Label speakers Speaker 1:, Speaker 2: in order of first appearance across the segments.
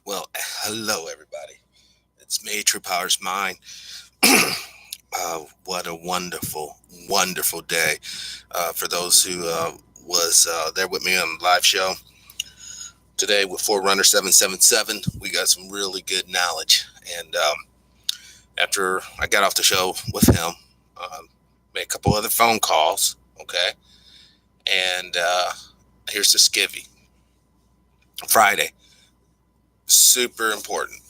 Speaker 1: Well, hello everybody. It's me, TruePowerIsMine. What a wonderful, wonderful day for those who was there with me on the live show today with Forerunner 777. We got some really good knowledge, and after I got off the show with him, made a couple other phone calls. Okay, and here's the skivvy. Friday, super important.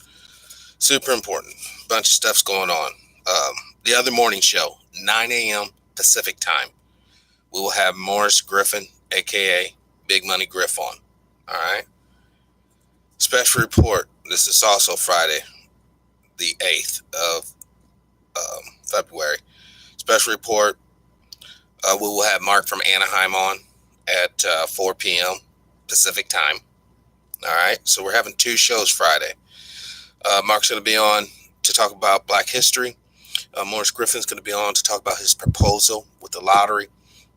Speaker 1: Super important. Bunch of stuff's going on. The other morning show, 9 a.m. Pacific time. We will have Morris Griffin, aka Big Money Griff, on. All right. Special report. This is also Friday, the 8th of February. Special report. We will have Mark from Anaheim on at 4 p.m. Pacific time. All right. So we're having two shows Friday. Mark's going to be on to talk about Black history. Morris Griffin's going to be on to talk about his proposal with the lottery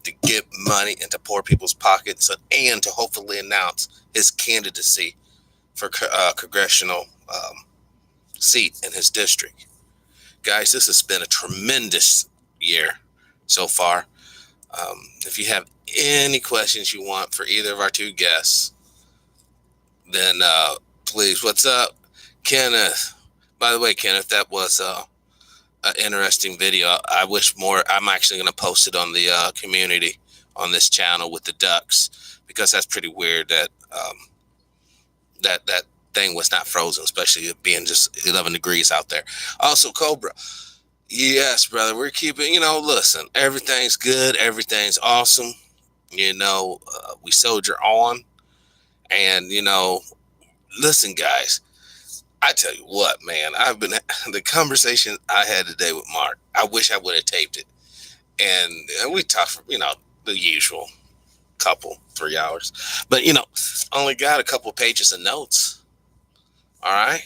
Speaker 1: to get money into poor people's pockets and to hopefully announce his candidacy for congressional seat in his district. Guys, this has been a tremendous year so far. If you have any questions you want for either of our two guests, then please, what's up, Kenneth? By the way, Kenneth, that was an interesting video. I wish more. I'm actually going to post it on the community on this channel with the ducks because that's pretty weird that that thing was not frozen, especially it being just 11 degrees out there. Also, Cobra. Yes, brother, we're keeping. Listen, everything's good. Everything's awesome. We soldier on, and listen, guys. I tell you what, man, the conversation I had today with Mark, I wish I would have taped it. And we talked for, the usual couple, 3 hours. But, only got a couple pages of notes. All right.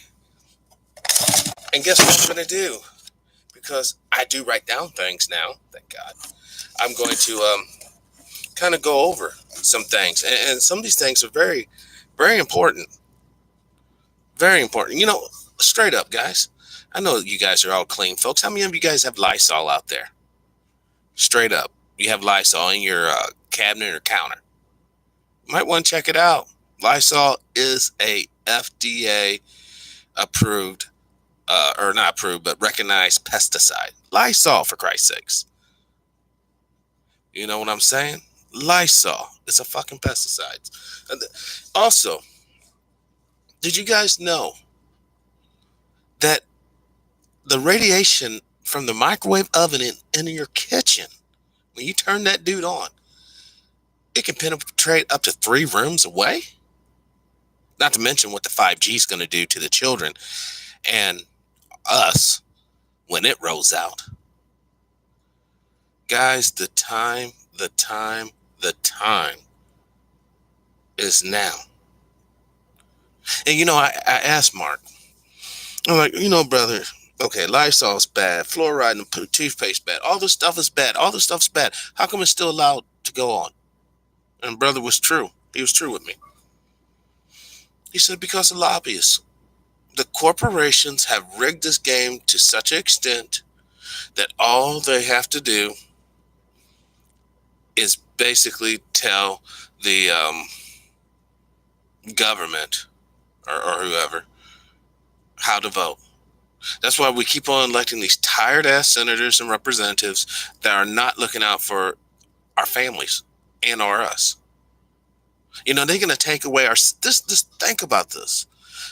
Speaker 1: And guess what I'm going to do? Because I do write down things now, thank God. I'm going to kind of go over some things. And some of these things are very, very important. Very important. Straight up, guys. I know you guys are all clean folks. How many of you guys have Lysol out there? Straight up. You have Lysol in your cabinet or counter. You might want to check it out. Lysol is a FDA approved, or not approved, but recognized pesticide. Lysol, for Christ's sakes. You know what I'm saying? Lysol is a fucking pesticide. Also, did you guys know that the radiation from the microwave oven in your kitchen, when you turn that dude on, it can penetrate up to 3 rooms away? Not to mention what the 5G is going to do to the children and us when it rolls out. Guys, the time is now. And I asked Mark, I'm like, brother, okay, Lysol's bad, fluoride and toothpaste bad, all this stuff is bad, all this stuff's bad. How come it's still allowed to go on? And brother was true. He was true with me. He said, because of lobbyists. The corporations have rigged this game to such an extent that all they have to do is basically tell the government or whoever how to vote. That's why we keep on electing these tired-ass senators and representatives that are not looking out for our families and or us. They're going to take away our... Just think about this.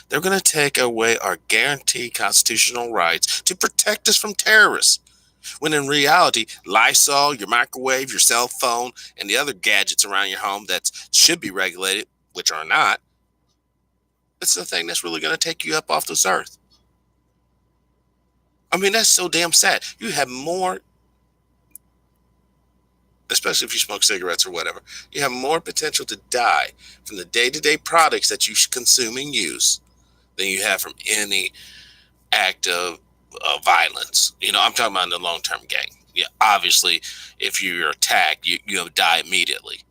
Speaker 1: They're going to take away our guaranteed constitutional rights to protect us from terrorists. When in reality, Lysol, your microwave, your cell phone, and the other gadgets around your home that should be regulated, which are not, it's the thing that's really going to take you up off this earth. I mean, that's so damn sad. You have more, especially if you smoke cigarettes or whatever, you have more potential to die from the day-to-day products that you consume and use than you have from any act of violence. I'm talking about in the long-term game. Yeah, obviously, if you're attacked, you'll die immediately.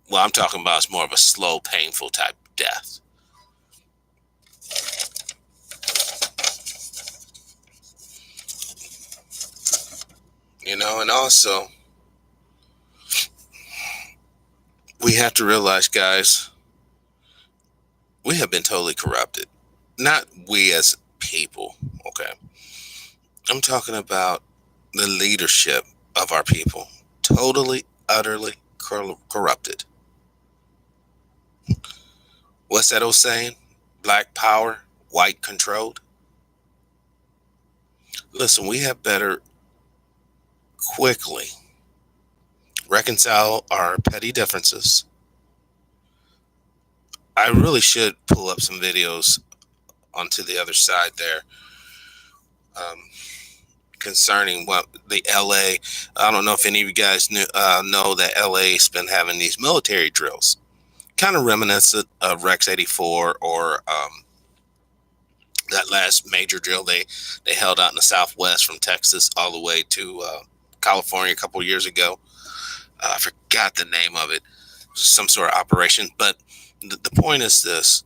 Speaker 1: Well, I'm talking about it's more of a slow, painful type death. And also we have to realize, guys, we have been totally corrupted. Not we as people, okay? I'm talking about the leadership of our people. Totally, utterly corrupted. What's that old saying? Black power, white controlled. Listen, we have better quickly reconcile our petty differences. I really should pull up some videos onto the other side there, um, concerning what the LA. I don't know if any of you guys know that LA's been having these military drills, kind of reminiscent of Rex 84 or that last major drill they held out in the Southwest from Texas all the way to California a couple of years ago. I forgot the name of it. Some sort of operation. But the point is this: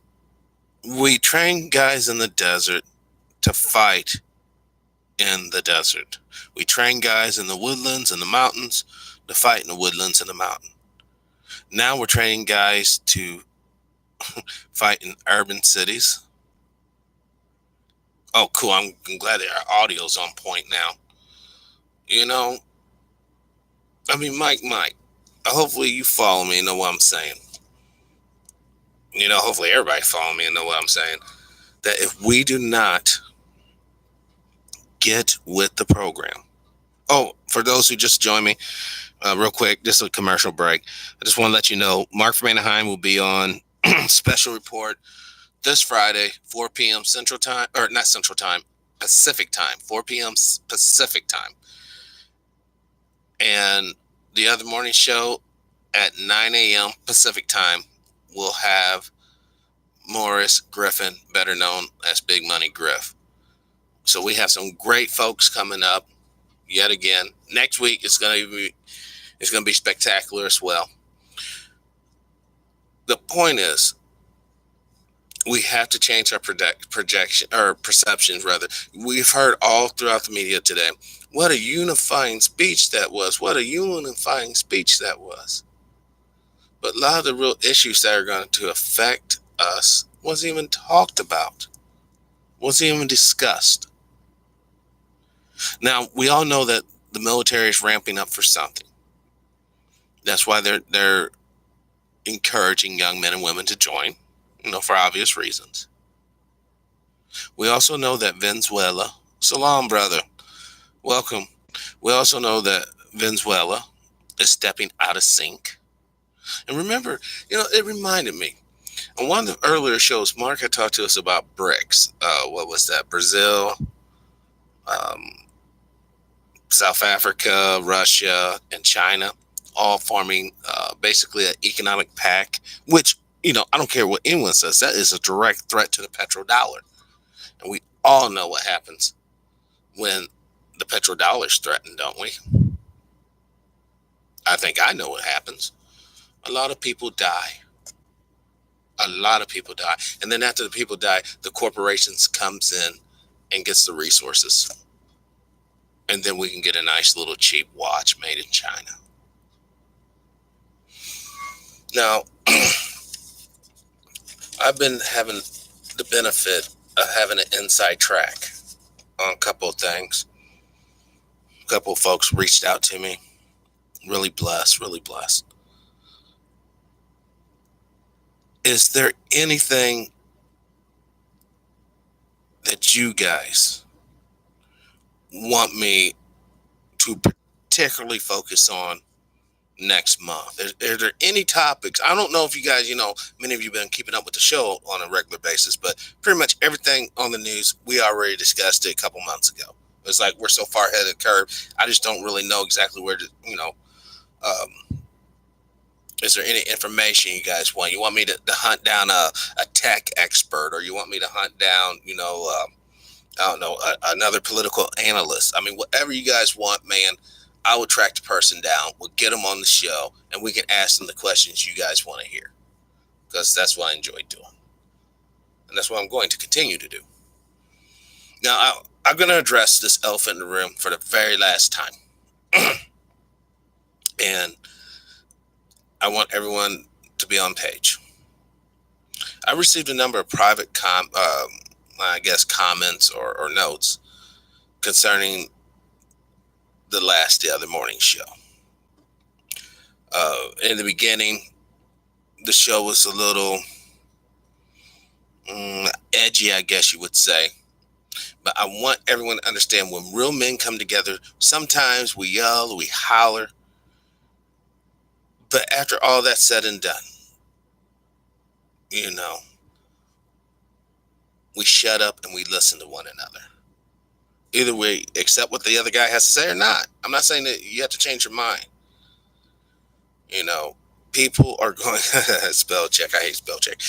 Speaker 1: we train guys in the desert to fight in the desert. We train guys in the woodlands and the mountains to fight in the woodlands and the mountain. Now we're training guys to fight in urban cities. Oh, cool. I'm glad that our audio's on point now. You know, I mean, Mike, hopefully you follow me and know what I'm saying. Hopefully everybody follow me and know what I'm saying. That if we do not get with the program. Oh, for those who just joined me, real quick, just a commercial break. I just want to let you know, Mark from Anaheim will be on special report this Friday, 4 p.m. Central Time, or not Central Time, Pacific Time, 4 p.m. Pacific Time. And the other morning show at 9 a.m. Pacific Time will have Morris Griffin, better known as Big Money Griff. So we have some great folks coming up yet again. Next week it's going to be spectacular as well. The point is, we have to change our projection or perceptions rather. We've heard all throughout the media today, what a unifying speech that was. What a unifying speech that was. But a lot of the real issues that are going to affect us wasn't even talked about, wasn't even discussed. Now, we all know that the military is ramping up for something. That's why they're encouraging young men and women to join, for obvious reasons. We also know that Venezuela, salam, brother, welcome. We also know that Venezuela is stepping out of sync. And remember, it reminded me, on one of the earlier shows, Mark had talked to us about BRICS. What was that? Brazil, South Africa, Russia, and China, all forming basically an economic pact, which, I don't care what anyone says, that is a direct threat to the petrodollar. And we all know what happens when the petrodollar is threatened, don't we? I think I know what happens. A lot of people die. A lot of people die. And then after the people die, the corporations comes in and gets the resources. And then we can get a nice little cheap watch made in China. Now, I've been having the benefit of having an inside track on a couple of things. A couple of folks reached out to me. Really blessed, really blessed. Is there anything that you guys want me to particularly focus on next month? Are there any topics? I don't know if you guys, many of you have been keeping up with the show on a regular basis, but pretty much everything on the news, we already discussed it a couple months ago. It's like we're so far ahead of the curve. I just don't really know exactly where to, is there any information you guys want? You want me to hunt down a tech expert, or you want me to hunt down, I don't know, another political analyst? I mean, whatever you guys want, man, I will track the person down. We'll get them on the show, and we can ask them the questions you guys want to hear, because that's what I enjoy doing. And that's what I'm going to continue to do. Now, I'm going to address this elephant in the room for the very last time. And I want everyone to be on page. I received a number of private comments or notes concerning the other morning show. In the beginning, the show was a little edgy, I guess you would say. But I want everyone to understand, when real men come together, sometimes we yell, we holler. But after all that's said and done, you know, we shut up and we listen to one another. Either we accept what the other guy has to say or not. I'm not saying that you have to change your mind. You know, people are going spell check. I hate spell check.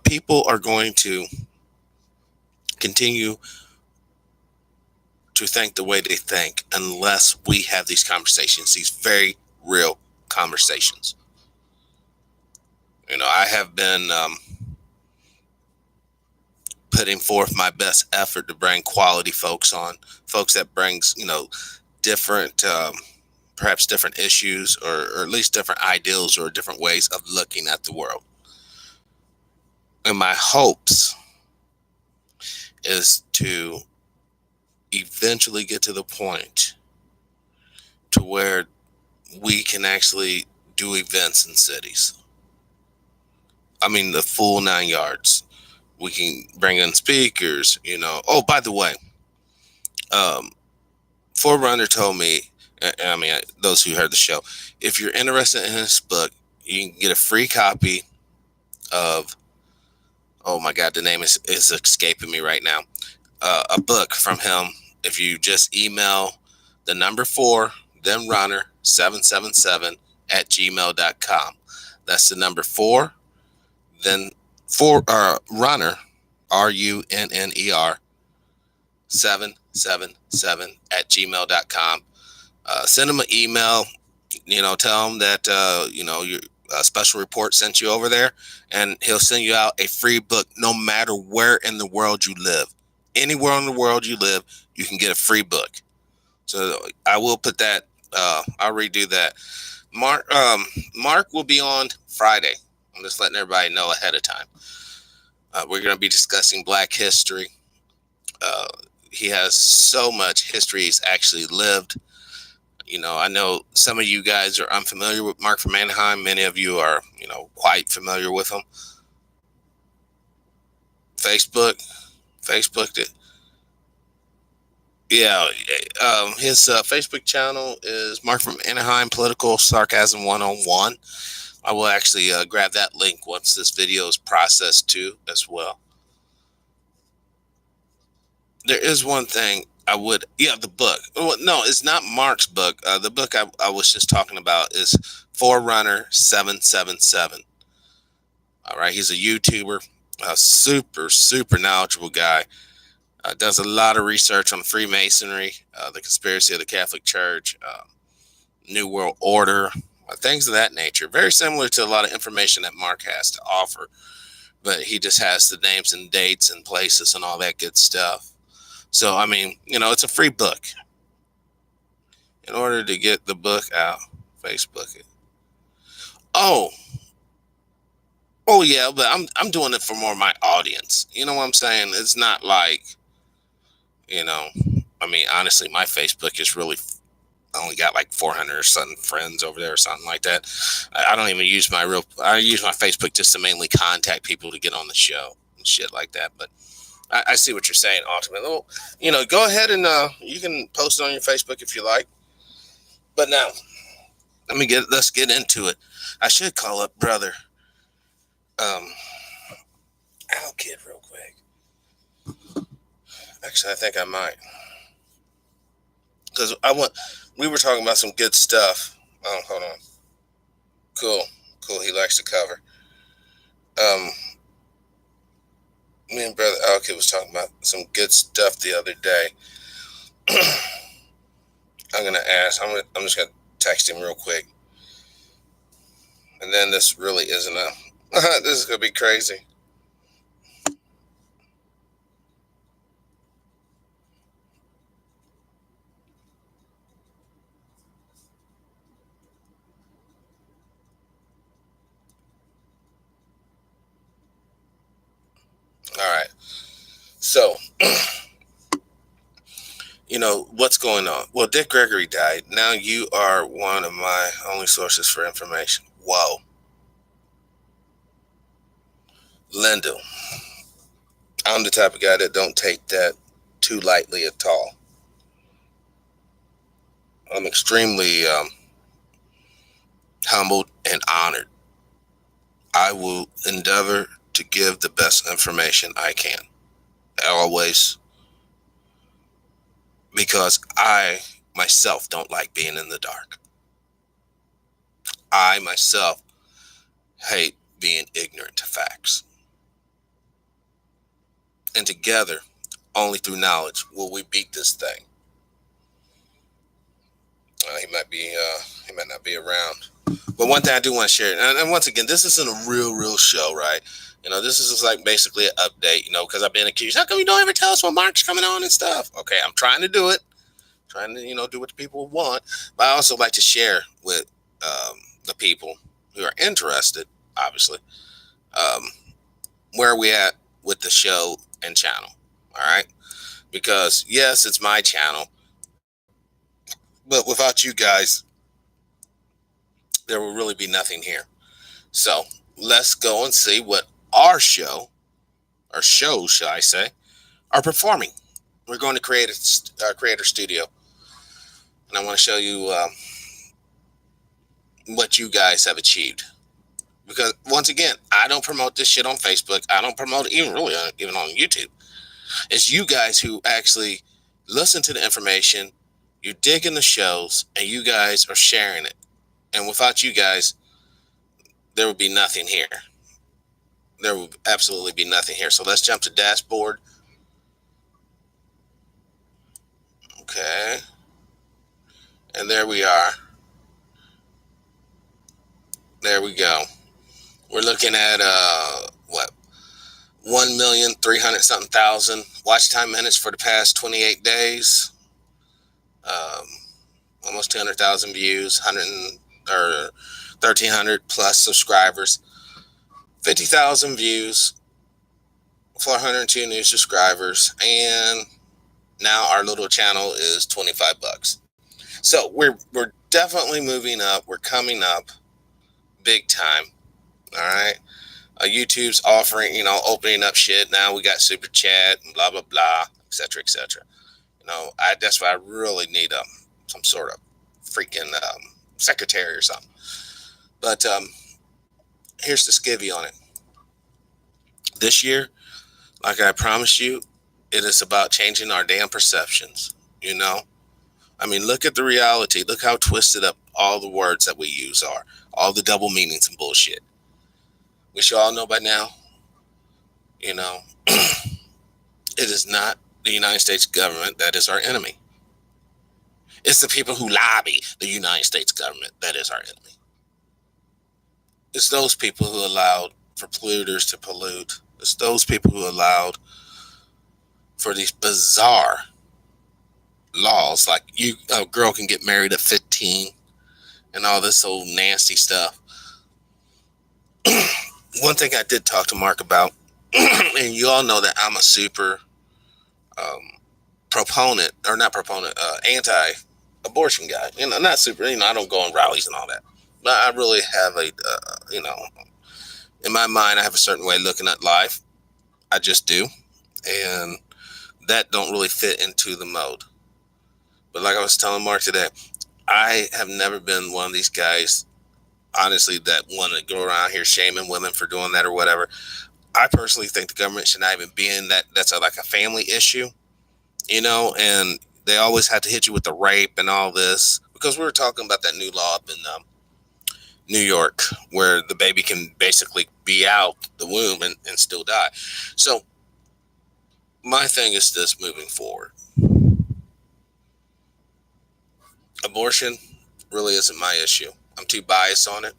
Speaker 1: People are going to continue to think the way they think unless we have these conversations, these very real conversations. You know, I have been putting forth my best effort to bring quality folks on, folks that brings, different, perhaps different issues, or at least different ideals or different ways of looking at the world. And my hopes is to eventually get to the point to where we can actually do events in cities. I mean, the full 9 yards. We can bring in speakers, Oh, by the way, Forerunner told me, those who heard the show, if you're interested in his book, you can get a free copy of, oh my God, the name is escaping me right now, a book from him. If you just email the number 4, then runner 777 at gmail.com. That's the number 4, then 4, runner, RUNNER 777 at gmail.com. Send him an email, tell him that, your special report sent you over there, and he'll send you out a free book no matter where in the world you live. Anywhere in the world you live, you can get a free book. So I will put that, I'll redo that. Mark will be on Friday. I'm just letting everybody know ahead of time. We're going to be discussing Black history. He has so much history he's actually lived. I know some of you guys are unfamiliar with Mark from Anaheim. Many of you are, quite familiar with him. Facebooked it. Yeah. His Facebook channel is Mark from Anaheim, Political Sarcasm 101. I will actually grab that link once this video is processed too, as well. There is one thing the book. Well, no, it's not Mark's book. The book I was just talking about is Forerunner 777. All right. He's a YouTuber, a super, super knowledgeable guy. Does a lot of research on Freemasonry, the conspiracy of the Catholic Church, New World Order, things of that nature. Very similar to a lot of information that Mark has to offer, but he just has the names and dates and places and all that good stuff. So, it's a free book. In order to get the book out, Facebook it. Oh yeah, but I'm doing it for more of my audience. You know what I'm saying? It's not like, honestly, my Facebook is really, I only got like 400 or something friends over there or something like that. I don't even use I use my Facebook just to mainly contact people to get on the show and shit like that. But I see what you're saying, ultimately. Well, go ahead and you can post it on your Facebook if you like. But now, let's get into it. I should call up brother Al Kid real quick. Actually, I think I might. Because we were talking about some good stuff. Oh, hold on. Cool. He likes to cover. Me and brother Al Kid was talking about some good stuff the other day. I'm gonna ask. I'm just gonna text him real quick. And then this really isn't this is gonna be crazy. What's going on? Well, Dick Gregory died. Now you are one of my only sources for information. Whoa. Linda, I'm the type of guy that don't take that too lightly at all. I'm extremely humbled and honored. I will endeavor to give the best information I can. Always. Because I myself don't like being in the dark. I myself hate being ignorant to facts. And together, only through knowledge will we beat this thing. He might not be around. But one thing I do want to share, and once again, this isn't a real show, right? This is just like basically an update, because I've been accused. How come you don't ever tell us when Mark's coming on and stuff? Okay, I'm trying to do it. Trying to, do what the people want. But I also like to share with the people who are interested, obviously, where are we at with the show and channel. All right. Because, yes, it's my channel. But without you guys, there will really be nothing here. So let's go and see what our show, or shows, shall I say, are performing. We're going to create a creator studio. And I want to show you what you guys have achieved. Because once again, I don't promote this shit on Facebook. I don't promote it even on YouTube. It's you guys who actually listen to the information, you dig in the shows, and you guys are sharing it. And without you guys, there would be nothing here. There would absolutely be nothing here. So let's jump to dashboard. Okay. And there we are. There we go. We're looking at 1,300,000 something thousand watch time minutes for the past 28 days. Almost 200,000 views, 1,300 plus subscribers, 50,000 views, 402 new subscribers, and now our little channel is $25. So we're definitely moving up. We're coming up big time. All right. YouTube's offering, opening up shit. Now we got super chat and blah, blah, blah, etc., etc. That's why I really need some sort of freaking secretary or something. But here's the skivvy on it. This year, like I promised you, it is about changing our damn perceptions. Look at the reality. Look how twisted up all the words that we use are. All the double meanings and bullshit. We should all know by now, it is not the United States government that is our enemy. It's the people who lobby the United States government that is our enemy. It's those people who allowed for polluters to pollute. It's those people who allowed for these bizarre laws, like a girl can get married at 15 and all this old nasty stuff. One thing I did talk to Mark about, and you all know that I'm a super anti-abortion guy. Not super, I don't go on rallies and all that. But I really have in my mind, I have a certain way of looking at life. I just do. And that don't really fit into the mode. But like I was telling Mark today, I have never been one of these guys, honestly, that want to go around here shaming women for doing that or whatever. I personally think the government should not even be in that. That's like a family issue, and they always have to hit you with the rape and all this, because we were talking about that new law up in New York where the baby can basically be out the womb and still die. So my thing is this moving forward. Abortion really isn't my issue. I'm too biased on it.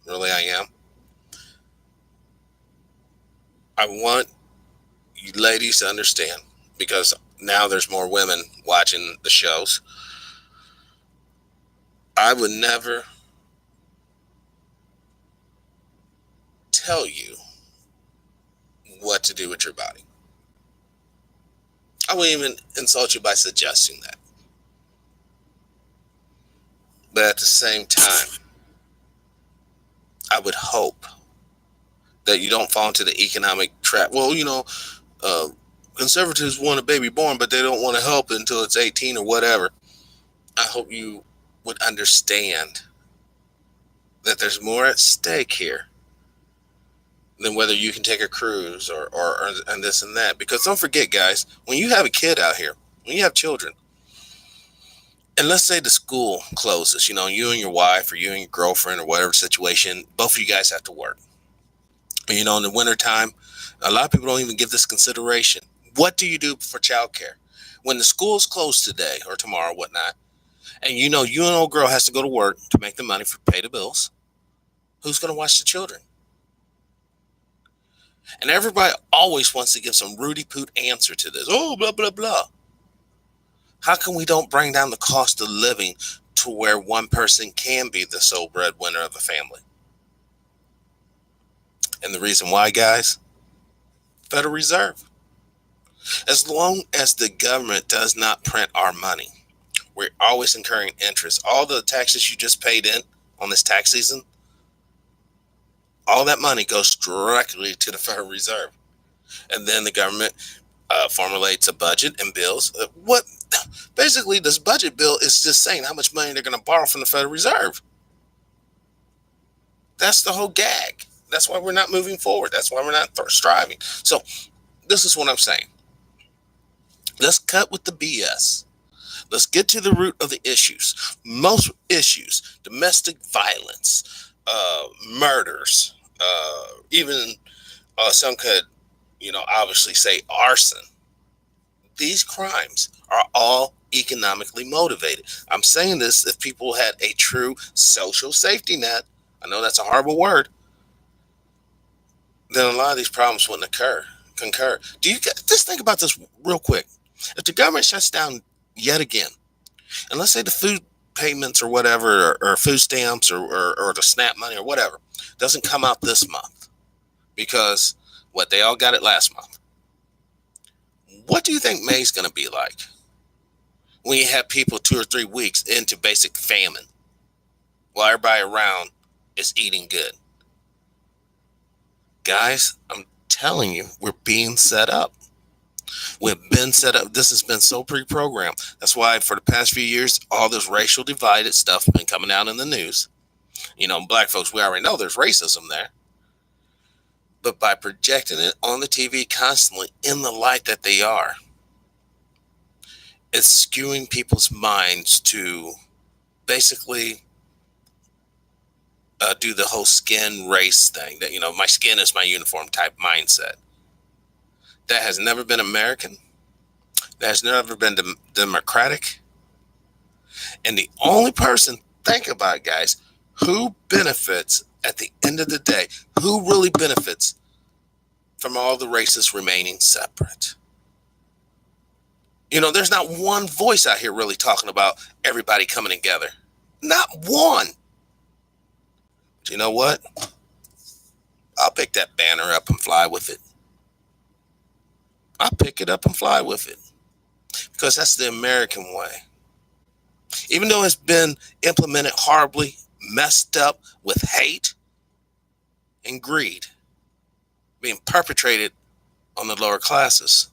Speaker 1: Really, I am. I want you ladies to understand, because now there's more women watching the shows. I would never tell you what to do with your body. I wouldn't even insult you by suggesting that. But at the same time, I would hope that you don't fall into the economic trap. Well, uh, conservatives want a baby born, but they don't want to help it until it's 18 or whatever. I hope you would understand that there's more at stake here than whether you can take a cruise or and this and that. Because don't forget, guys, when you have a kid out here, when you have children, and let's say the school closes, you and your wife or you and your girlfriend or whatever situation, both of you guys have to work. In the wintertime, a lot of people don't even give this consideration. What do you do for childcare? When the school's closed today or tomorrow, whatnot, and you and old girl has to go to work to make the money for pay the bills, who's going to watch the children? And everybody always wants to give some Rudy Poot answer to this. Oh, blah, blah, blah. How come we don't bring down the cost of living to where one person can be the sole breadwinner of a family? And the reason why, guys, Federal Reserve. As long as the government does not print our money, we're always incurring interest. All the taxes you just paid in on this tax season, all that money goes directly to the Federal Reserve. And then the government formulates a budget and bills. What basically this budget bill is just saying how much money they're going to borrow from the Federal Reserve. That's the whole gag. That's why we're not moving forward. That's why we're not striving. So this is what I'm saying. Let's cut with the BS. Let's get to the root of the issues. Most issues, domestic violence, murders, even some could, obviously say arson. These crimes are all economically motivated. I'm saying this if people had a true social safety net. I know that's a horrible word. Then a lot of these problems wouldn't concur. Do you just think about this real quick? If the government shuts down yet again, and let's say the food payments or whatever, or food stamps or the SNAP money or whatever, doesn't come out this month because they all got it last month. What do you think May's going to be like when you have people 2 or 3 weeks into basic famine while everybody around is eating good? Guys, I'm telling you, we're being set up. We've been set up. This has been so pre-programmed. That's why for the past few years, all this racial divided stuff has been coming out in the news. Black folks, we already know there's racism there. But by projecting it on the TV constantly in the light that they are, it's skewing people's minds to basically do the whole skin race thing. That, my skin is my uniform type mindset. That has never been American. That has never been democratic. And the only person, think about it, guys, who benefits at the end of the day, who really benefits from all the races remaining separate? There's not one voice out here really talking about everybody coming together. Not one. But you know what? I'll pick that banner up and fly with it. I'll pick it up and fly with it. Because that's the American way. Even though it's been implemented horribly, messed up with hate and greed being perpetrated on the lower classes,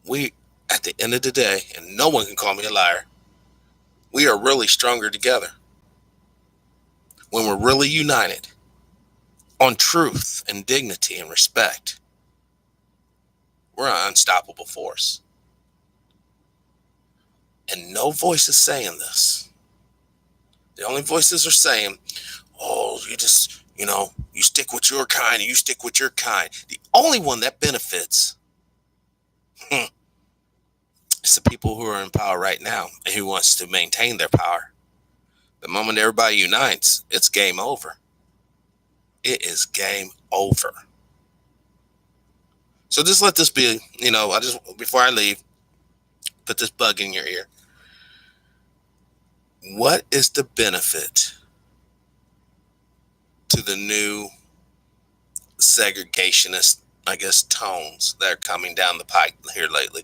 Speaker 1: we, at the end of the day, and no one can call me a liar, we are really stronger together. When we're really united on truth and dignity and respect, we're an unstoppable force. And no voice is saying this. The only voices are saying, oh, you just, you stick with your kind and you stick with your kind. The only one that benefits is the people who are in power right now and who wants to maintain their power. The moment everybody unites, it's game over. It is game over. So just let this be, before I leave, put this bug in your ear. What is the benefit to the new segregationist I guess, tones that are coming down the pike here lately.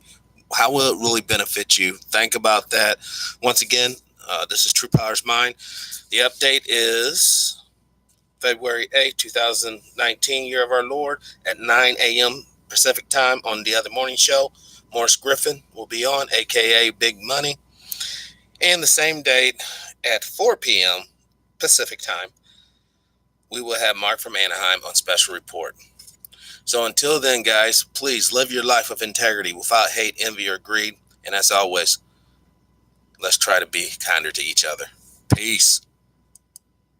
Speaker 1: How will it really benefit you? Think about that. Once again, this is True Power's Mind. The update is February 8th, 2019, year of our Lord, at 9 a.m. Pacific time on the other morning show. Morris Griffin will be on, aka Big Money. And the same date at 4 p.m. Pacific time, we will have Mark from Anaheim on special report. So until then, guys, please live your life of integrity without hate, envy, or greed. And as always, let's try to be kinder to each other. Peace.